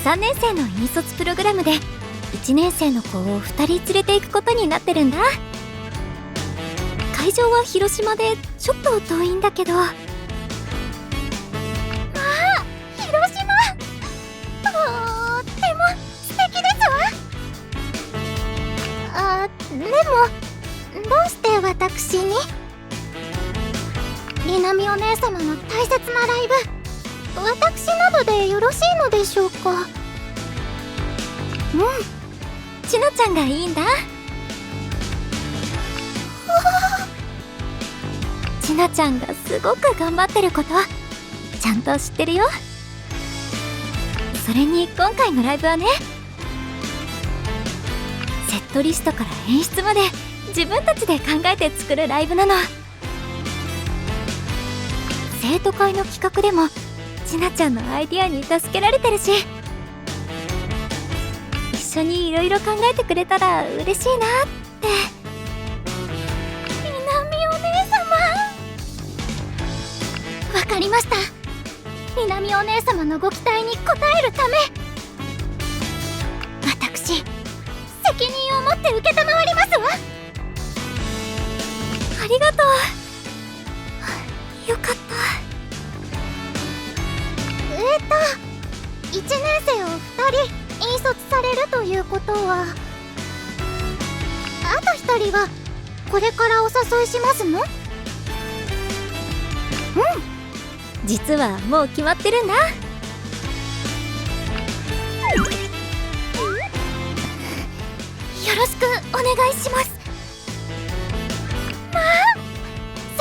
3年生の引率プログラムで1年生の子を2人連れて行くことになってるんだ。会場は広島でちょっと遠いんだけど。まあ、広島とっても素敵ですわ。でもどうして私に？りなみお姉様の大切なライブ、私などでよろしいのでしょうか？ちなちゃんがいいんだ。ちなちゃんがすごく頑張ってることちゃんと知ってるよ。それに今回のライブはね、セットリストから演出まで自分たちで考えて作るライブなの。生徒会の企画でもちなちゃんのアイディアに助けられてるし、一緒にいろいろ考えてくれたら嬉しいなって。みなみお姉様、わかりました。みなみお姉様のご期待に応えるため、私責任を持って承りますわ。ありがとう。よかった。1年生を2人引率されるということは、あと1人はこれからお誘いしますの？実はもう決まってるんだ。よろしくお願いします。まあ、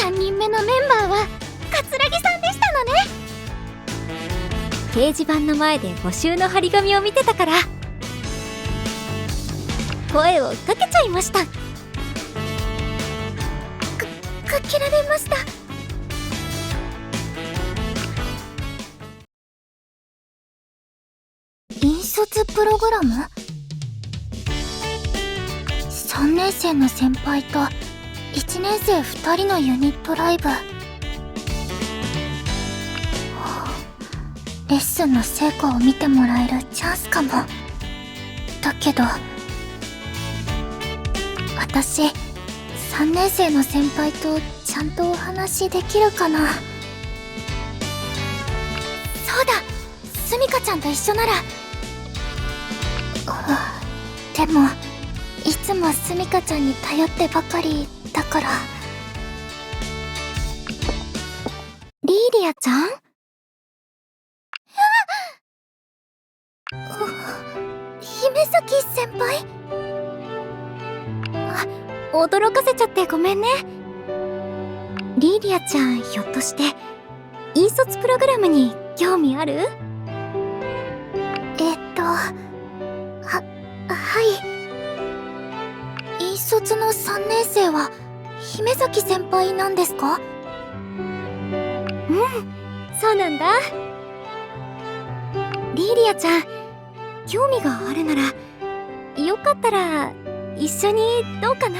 3人目のメンバーは桂木さんでしたのね。掲示板の前で募集の張り紙を見てたから声をかけちゃいました。かけられました。引率プログラム？3年生の先輩と1年生2人のユニットライブ。レッスンの成果を見てもらえるチャンスかも。だけど私3年生の先輩とちゃんとお話できるかな。そうだ、すみかちゃんと一緒なら。でもいつもすみかちゃんに頼ってばかりだから。リーリアちゃん？姫崎先輩？驚かせちゃってごめんね。リーリアちゃん、ひょっとして引率プログラムに興味ある？はい。引率の3年生は姫崎先輩なんですか？そうなんだ。リーリアちゃん、興味があるならよかったら一緒にどうかな？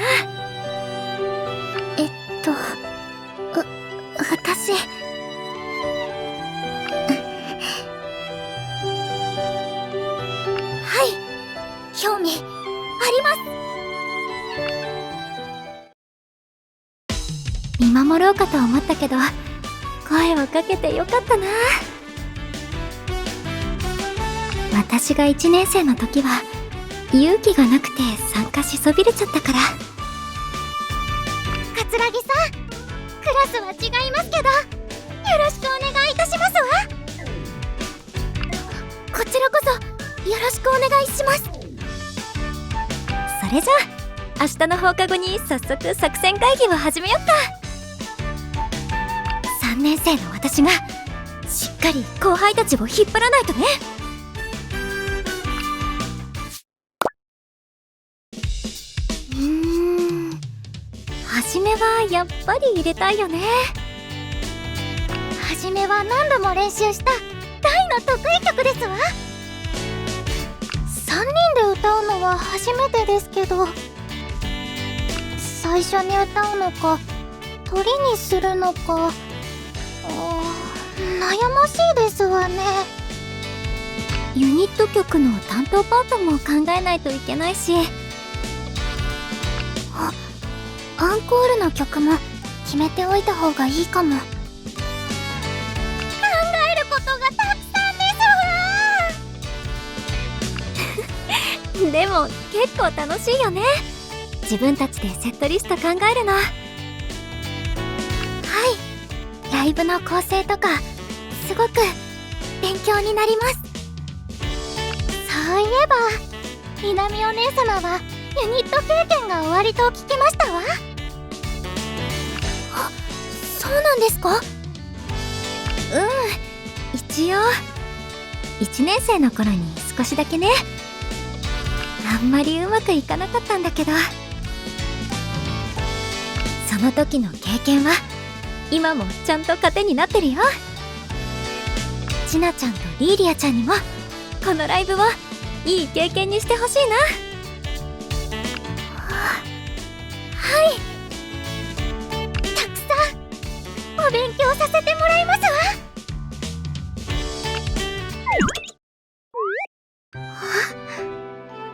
私はい、興味あります。見守ろうかと思ったけど声をかけてよかったな。私が1年生の時は勇気がなくて参加しそびれちゃったから。桂木さん、クラスは違いますけどよろしくお願いいたしますわ。こちらこそよろしくお願いします。それじゃあ明日の放課後に早速作戦会議を始めよっか。3年生の私がしっかり後輩たちを引っ張らないとね。初めはやっぱり入れたいよね。初めは何度も練習した大の得意曲ですわ。3人で歌うのは初めてですけど、最初に歌うのか鳥にするのか悩ましいですわね。ユニット曲の担当パートも考えないといけないし、アンコールの曲も決めておいた方がいいかも。考えることがたくさんですわ。でも結構楽しいよね、自分たちでセットリスト考えるの。はい、ライブの構成とかすごく勉強になります。そういえば南お姉様はユニット経験がおありと聞きましたわ。あ、そうなんですか？一応1年生の頃に少しだけね。あんまりうまくいかなかったんだけど、その時の経験は今もちゃんと糧になってるよ。ちなちゃんとリーリアちゃんにもこのライブをいい経験にしてほしいな。はい、たくさんお勉強させてもらいますわ。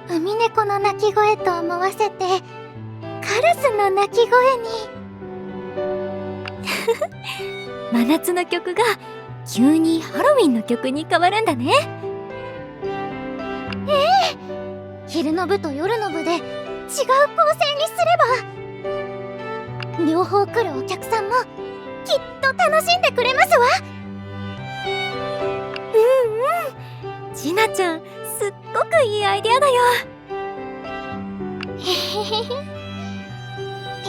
ウミネコの鳴き声と思わせてカラスの鳴き声に真夏の曲が急にハロウィンの曲に変わるんだね。昼の部と夜の部で違う構成にすれば両方来るお客さんもきっと楽しんでくれますわ。ちなちゃんすっごくいいアイデアだよ。へへへ、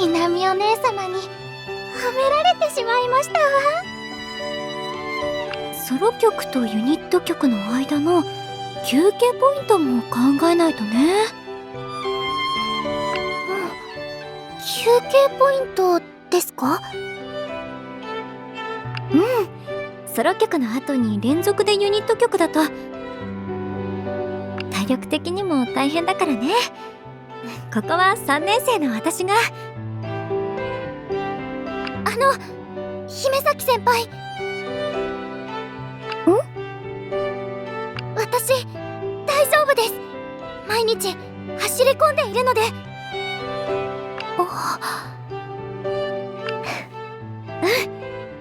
南お姉様に褒められてしまいましたわ。ソロ曲とユニット曲の間の休憩ポイントも考えないとね。休憩ポイントですか？ソロ曲の後に連続でユニット曲だと体力的にも大変だからね。ここは3年生の私が。姫崎先輩。私大丈夫です。毎日走り込んでいるので。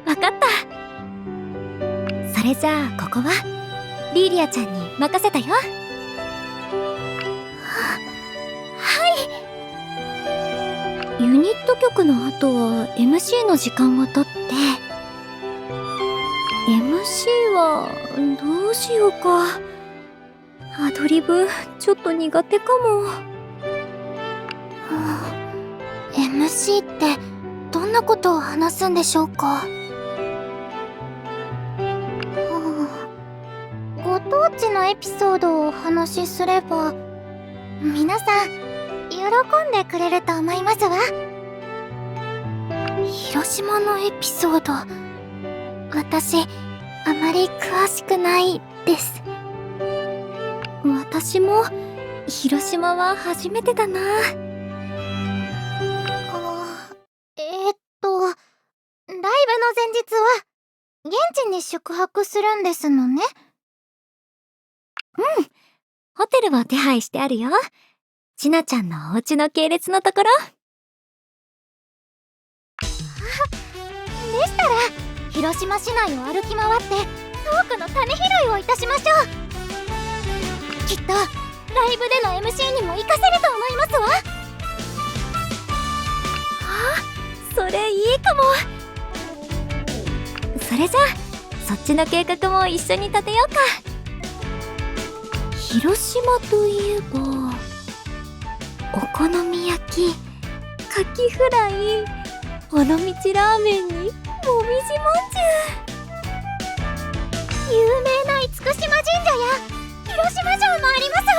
わかった。それじゃあここはリーリアちゃんに任せたよ。ユニット曲の後は MC の時間をとって、 MC はどうしようか。アドリブちょっと苦手かも。MC ってどんなことを話すんでしょうか。ご当地のエピソードをお話しすれば皆さん喜んでくれると思いますわ。広島のエピソード、私あまり詳しくないです。私も広島は初めてだな。ライブの前日は現地に宿泊するんですのね。ホテルは手配してあるよ。ちなちゃんのお家の系列のところ。でしたら広島市内を歩き回ってトークの種拾いをいたしましょう。きっとライブでの MC にも活かせると思いますわ。それいいかも。それじゃあそっちの計画も一緒に立てようか。広島といえばお好み焼き、カキフライ、尾道ラーメンにもみじまんじゅう。有名な厳島神社や広島城もありますわ。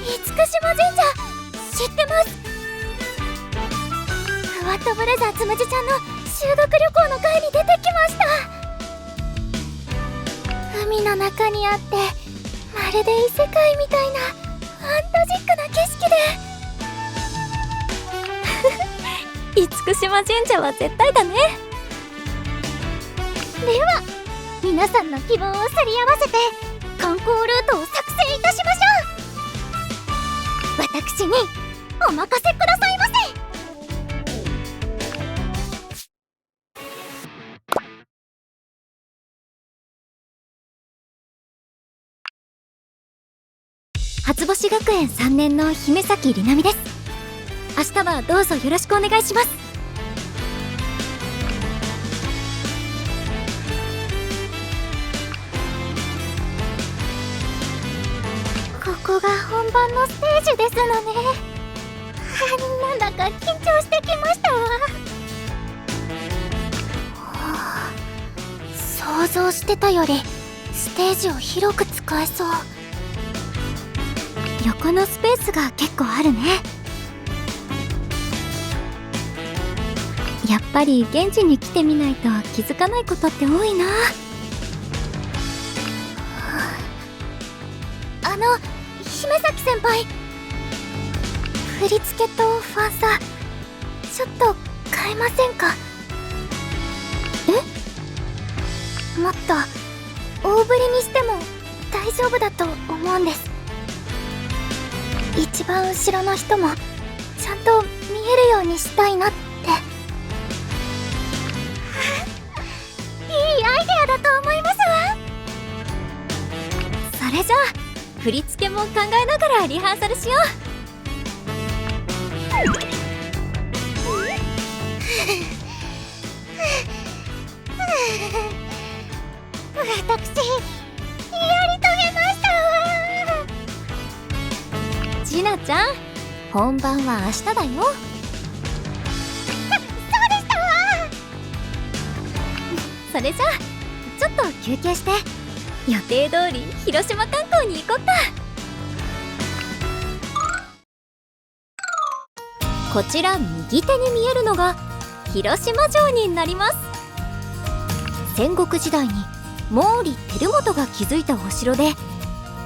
厳島神社知ってます。ふわっとブレザーつむじちゃんの修学旅行の会に出てきました。海の中にあってまるで異世界みたいなファンタジックな景色で厳島神社は絶対だね。では皆さんの希望をすり合わせて観光ルートを作成いたしましょう。私にお任せくださいませ。初星学園3年の姫崎里奈美です。明日はどうぞよろしくお願いします。ここが本番のステージですのね。なんだか緊張してきましたわ。想像してたよりステージを広く使えそう。横のスペースが結構あるね。やっぱり現地に来てみないと気づかないことって多いな。姫崎先輩、振り付けとファンサちょっと変えませんか？もっと大振りにしても大丈夫だと思うんです。一番後ろの人もちゃんと見えるようにしたいなって。いいアイデアだと思いますわ。それじゃあ振り付けも考えながらリハーサルしよう。私やり遂げましたわ。ちなちゃん、本番は明日だよ。そうでしたわ。それじゃあちょっと休憩して予定通り広島観光に行こっか。こちら右手に見えるのが広島城になります。戦国時代に毛利輝元が築いたお城で、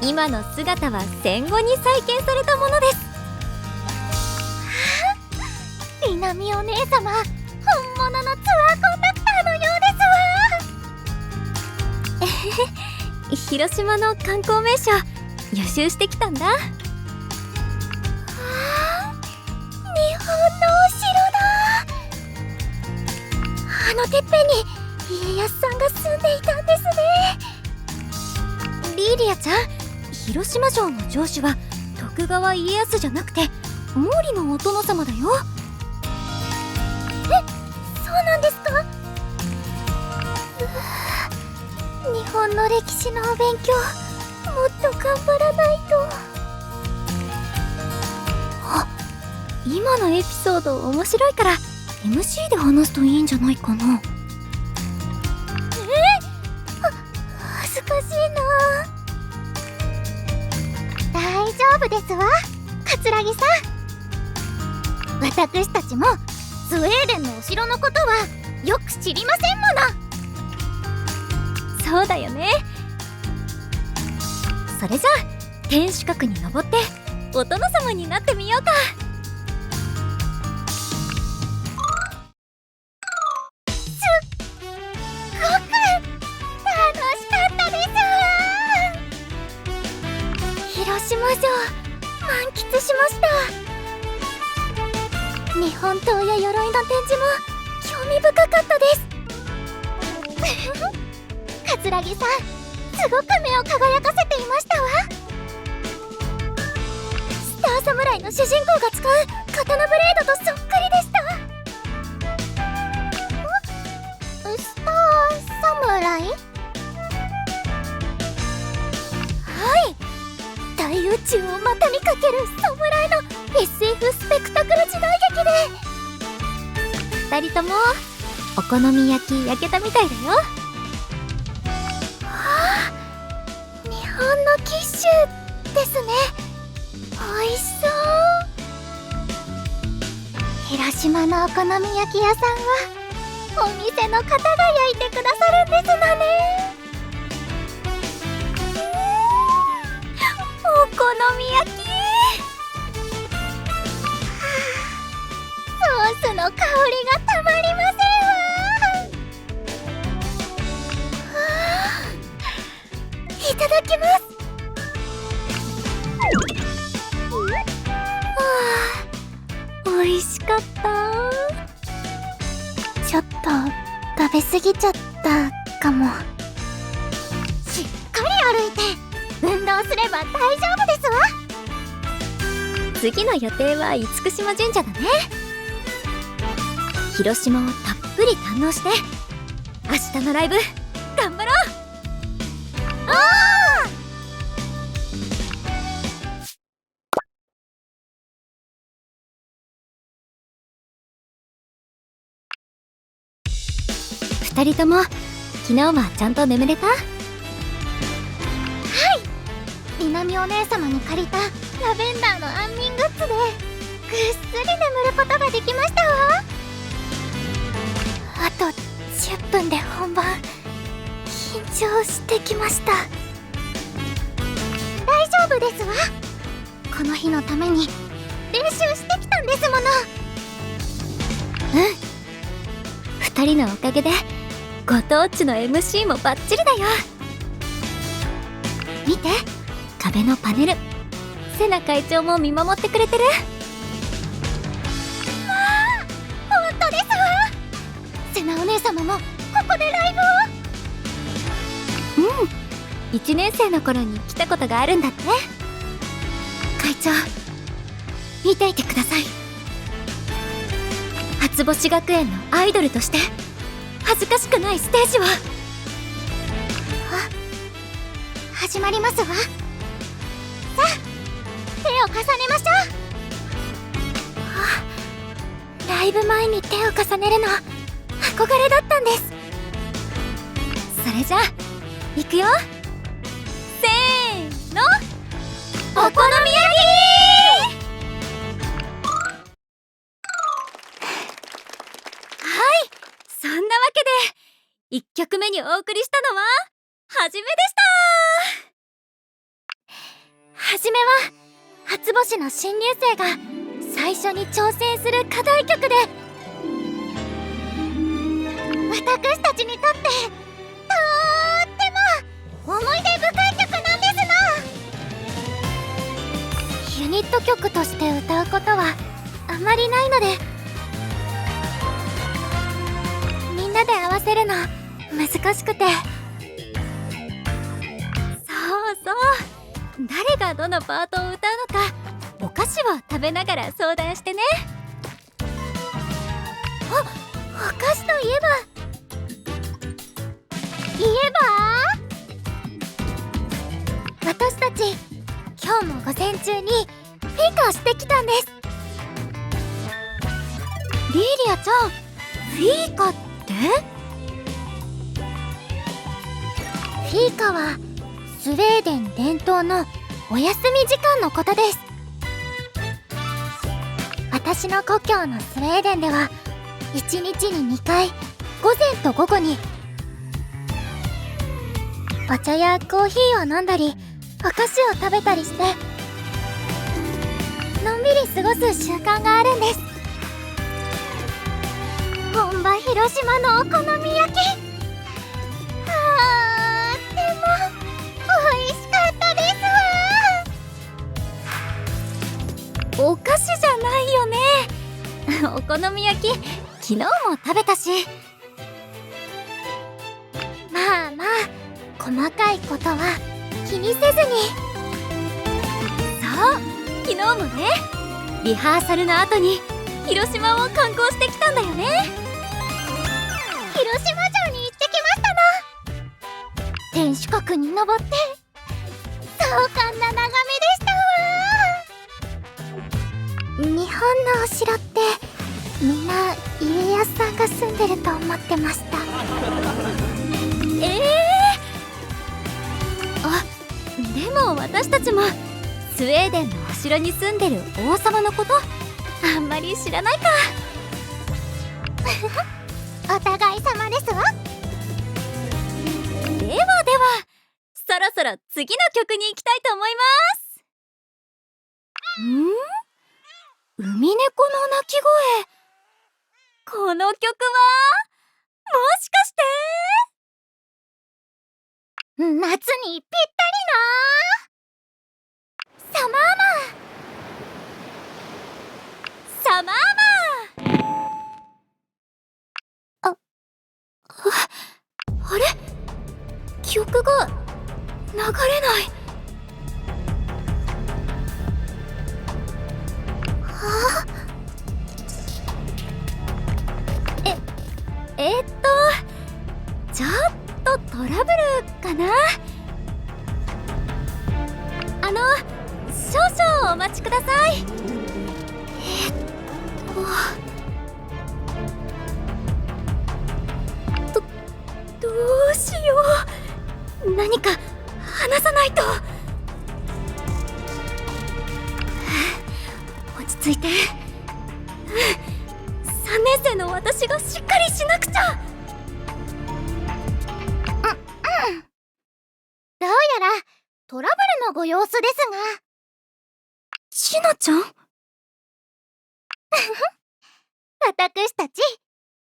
今の姿は戦後に再建されたものです。りなみお姉様、本物のツアーコンダクターのようですわ。広島の観光名所予習してきたんだ。日本のお城だ。あのてっぺんに家康さんが住んでいたんですね。リーリアちゃん、広島城の城主は徳川家康じゃなくて毛利のお殿様だよ。そうなんですか？日本の歴史のお勉強もっと頑張らないと。あ、今のエピソード面白いから MC で話すといいんじゃないかな。恥ずかしいな。大丈夫ですわ、桂木さん。私たちもスウェーデンのお城のことはよく知りませんもの。そうだよね。それじゃあ天守閣に登ってお殿様になってみようか。すっごく楽しかったです。広島城満喫しました。日本刀や鎧の展示も興味深かったです。桂木さん、すごく目を輝かせていましたわ。スター侍の主人公が使う刀ブレードとそっくりでした。スター侍？はい、大宇宙を股にかける侍の SF スペクタクル時代劇で、2人ともお好み焼き焼けたみたいだよ。日本のキッシュですね。美味しそう。広島のお好み焼き屋さんはお店の方が焼いてくださるんですのね。お好み焼き、ソースの香りがたまりませんわ。すぎちゃったかも。しっかり歩いて運動すれば大丈夫ですわ。次の予定は厳島神社だね。広島をたっぷり堪能して明日のライブ頑張ろう。おー！二人とも昨日はちゃんと眠れた？はい、南お姉様に借りたラベンダーの安眠グッズでぐっすり眠ることができましたわ。あと10分で本番。緊張してきました。大丈夫ですわ。この日のために練習してきたんですもの。二人のおかげでご当地の MC もバッチリだよ。見て、壁のパネル。セナ会長も見守ってくれてる。まあ、本当ですわ。セナお姉様もここでライブを。1年生の頃に来たことがあるんだって。会長、見ていてください。初星学園のアイドルとして恥ずかしくないステージを。始まりますわ。さあ、手を重ねましょう。ライブ前に手を重ねるの憧れだったんです。それじゃあ行くよ。せーの、お好み焼き。そんなわけで1曲目にお送りしたのははじめでした。はじめは初星の新入生が最初に挑戦する課題曲で、私たちにとってとっても思い出深い曲なんですの。ユニット曲として歌うことはあまりないので、みんなで合わせるの難しくて。そうそう、誰がどのパートを歌うのかお菓子を食べながら相談してね。お菓子といえば私たち今日も午前中にフィーカーしてきたんです。リーリアちゃん、フィーカって？フィーカはスウェーデン伝統のお休み時間のことです。私の故郷のスウェーデンでは1日に2回、午前と午後にお茶やコーヒーを飲んだりお菓子を食べたりしてのんびり過ごす習慣があるんです。本場広島のお好み焼き、でも美味しかったですわ。お菓子じゃないよね。お好み焼き昨日も食べたし。まあまあ、細かいことは気にせずに。そう、昨日もね、リハーサルの後に広島を観光してきたんだよね。広島城に行ってきましたの。天守閣に登って壮観な眺めでしたわ。日本のお城ってみんな家康さんが住んでると思ってました。でも私たちもスウェーデンのお城に住んでる王様のことあんまり知らないか。お互い様ですわ。ではそろそろ次の曲に行きたいと思います。ウミネコの鳴き声。この曲はもしかして夏にぴったりなサマーマン。サマーマン。記憶が流れない。はあ、ちょっとトラブルかな。少々お待ちください。どうしよう。何か話さないと。落ち着いて。3年生の私がしっかりしなくちゃ。どうやらトラブルのご様子ですが。しのちゃん私たち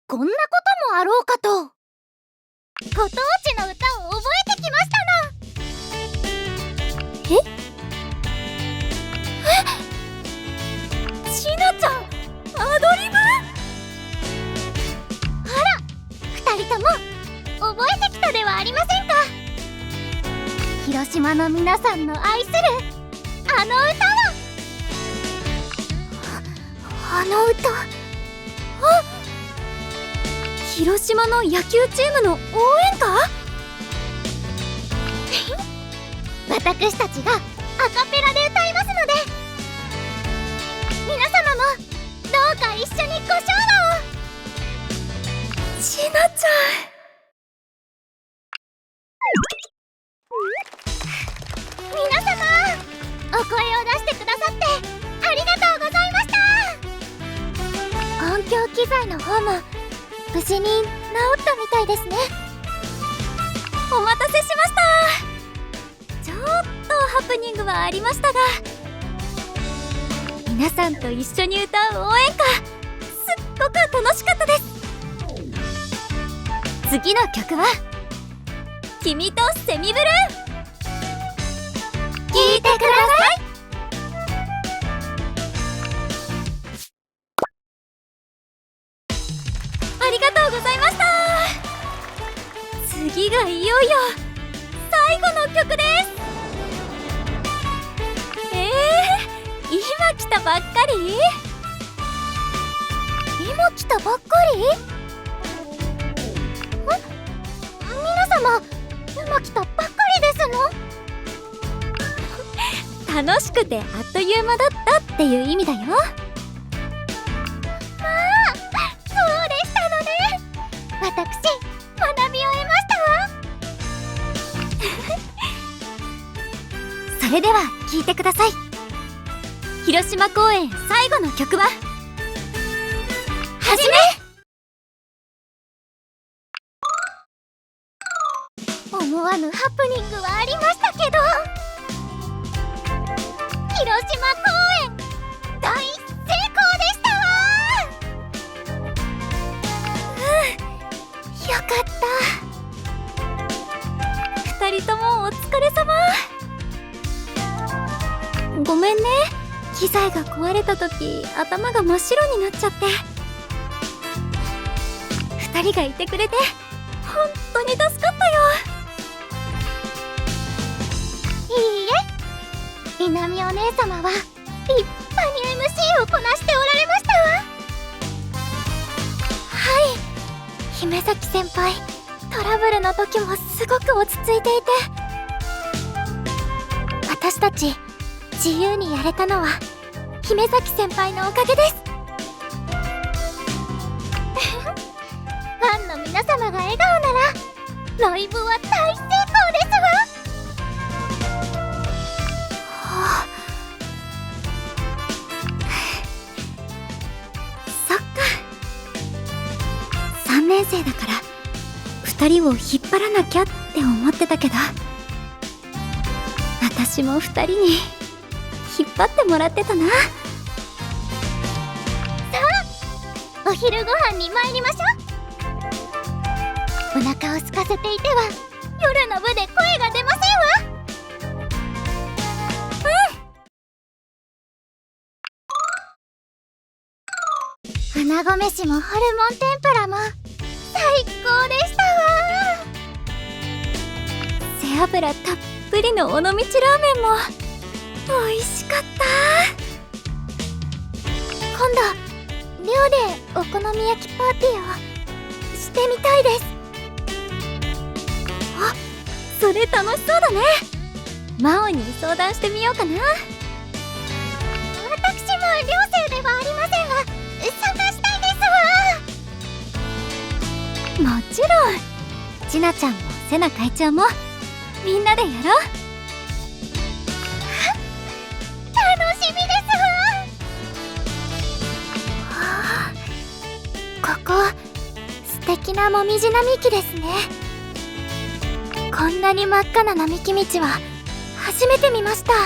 こんなこともあろうかと。ご当地の歌を覚えてきましたの。しのちゃん、アドリブ。あら、2人とも覚えてきたではありませんか。広島の皆さんの愛するあの歌は。あの歌、広島の野球チームの応援歌。私たちがアカペラで歌いますので、皆様もどうか一緒にご唱和を。しのちゃん、皆様お声を出してくださってありがとうございました。音響機材の方も無事に治ったみたいですね。お待たせしました。ちょっとハプニングはありましたが、皆さんと一緒に歌う応援歌、すっごく楽しかったです。次の曲は君とセミブルー。聴いてください。ありがとうございました。次がいよいよ最後の曲です。今来たばっかり？今来たばっかり？皆様、今来たばっかりですの？楽しくてあっという間だったっていう意味だよ。まあ、そうでしたのね。私、学びを得ましたわ。それでは聴いてください。広島公演最後の曲は、はじめ。思わぬハプニングはありましたけど、広島公演大成功でしたわ。よかった。2人ともお疲れ様。ごめんね、機材が壊れた時頭が真っ白になっちゃって。2人がいてくれて本当に助かったよ。いいえ、みなみお姉様は立派に MC をこなしておられましたわ。はい、姫崎先輩、トラブルの時もすごく落ち着いていて、私たち自由にやれたのは姫崎先輩のおかげです。ファンの皆様が笑顔ならライブは大成功ですわ。そっか、3年生だから2人を引っ張らなきゃって思ってたけど、私も2人に引っ張ってもらってたな。さあ、お昼ご飯に参りましょう。お腹を空かせていては夜の部で声が出ませんわ。穴子飯もホルモン天ぷらも最高でしたわ。背脂たっぷりの尾道ラーメンも美味しかった。今度寮でお好み焼きパーティーをしてみたいです。あ、それ楽しそうだね。マオに相談してみようかな。私も寮生ではありませんが参加したいですわ。もちろんちなちゃんもセナ会長もみんなでやろう。楽しみですわ。ここ素敵なもみじ並木ですね。こんなに真っ赤な並木道は初めて見ました。そ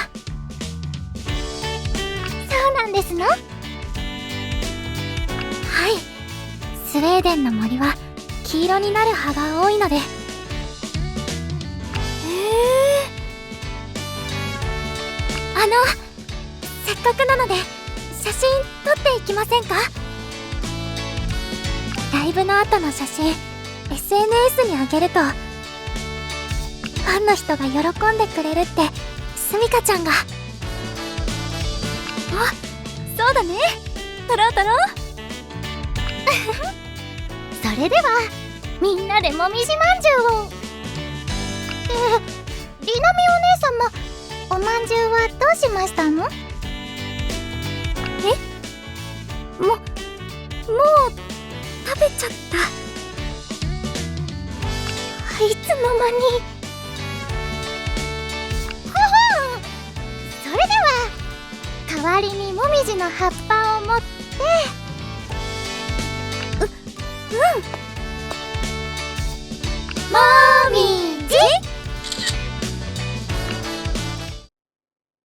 うなんですの？はい、スウェーデンの森は黄色になる葉が多いので。せっかくなので写真撮っていきませんか？ライブの後の写真 SNS にあげるとファンの人が喜んでくれるってすみかちゃんが。あ、そうだね、撮ろう撮ろう。それではみんなでもみじまんじゅうを。りなみお姉さんもおまんじゅうはどうしましたの？もう食べちゃった。いつの間に。ほほん、それでは代わりにもみじの葉っぱを持って。うん、